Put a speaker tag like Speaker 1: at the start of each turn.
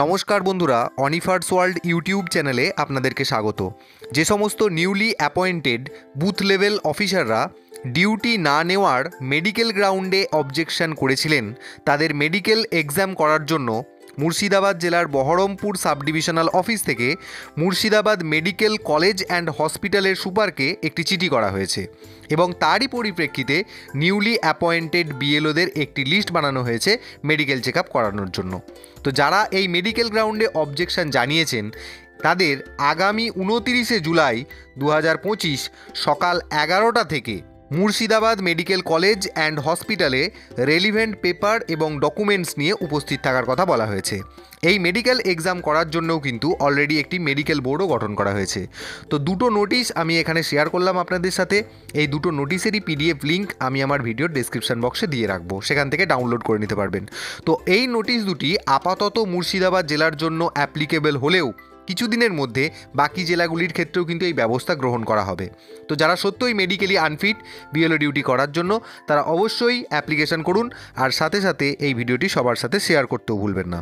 Speaker 1: নমস্কার বন্ধুরা, অনিফার্স world YouTube চ্যানেলে আপনাদেরকে স্বাগত। যে সমস্ত নিউলি অ্যাপয়েন্টেড বুথ লেভেল অফিসাররা ডিউটি না নেওয়ার মেডিকেল গ্রাউন্ডে অবজেকশন করেছিলেন, তাদের মেডিকেল এক্সাম করার জন্য মুর্শিদাবাদ জেলার বহরমপুর সাব ডিভিশনাল অফিস থেকে মুর্শিদাবাদ মেডিকেল কলেজ অ্যান্ড হসপিটালের সুপারকে একটি চিঠি করা হয়েছে এবং তারই পরিপ্রেক্ষিতে নিউলি অ্যাপয়েন্টেড বিএলওদের একটি লিস্ট বানানো হয়েছে মেডিকেল চেক আপ করানোর জন্য। তো যারা এই মেডিকেল গ্রাউন্ডে অবজেকশন জানিয়েছেন তাদের আগামী 29শে জুলাই 2025 সকাল 11টা থেকে মুর্শিদাবাদ মেডিকেল কলেজ অ্যান্ড হসপিটালে রেলিভেন্ট পেপার এবং ডকুমেন্টস নিয়ে উপস্থিত থাকার কথা বলা হয়েছে। এই মেডিকেল এক্সাম করার জন্যও কিন্তু অলরেডি একটি মেডিকেল বোর্ডও গঠন করা হয়েছে। তো দুটো নোটিশ আমি এখানে শেয়ার করলাম আপনাদের সাথে। এই দুটো নোটিশেরই পিডিএফ লিঙ্ক আমি আমার ভিডিওর ডেসক্রিপশন বক্সে দিয়ে রাখবো, সেখান থেকে ডাউনলোড করে নিতে পারবেন। তো এই নোটিশ দুটি আপাতত মুর্শিদাবাদ জেলার জন্য অ্যাপ্লিকেবল হলেও কিছুদিনের মধ্যে বাকি জেলাগুলির ক্ষেত্রেও কিন্তু এই ব্যবস্থা গ্রহণ করা হবে। তো যারা সত্যই মেডিকেলি আনফিট বিএলও ডিউটি করার জন্য তারা অবশ্যই অ্যাপ্লিকেশন করুন, আর সাথে সাথে এই ভিডিওটি সবার সাথে শেয়ার করতেও ভুলবেন না।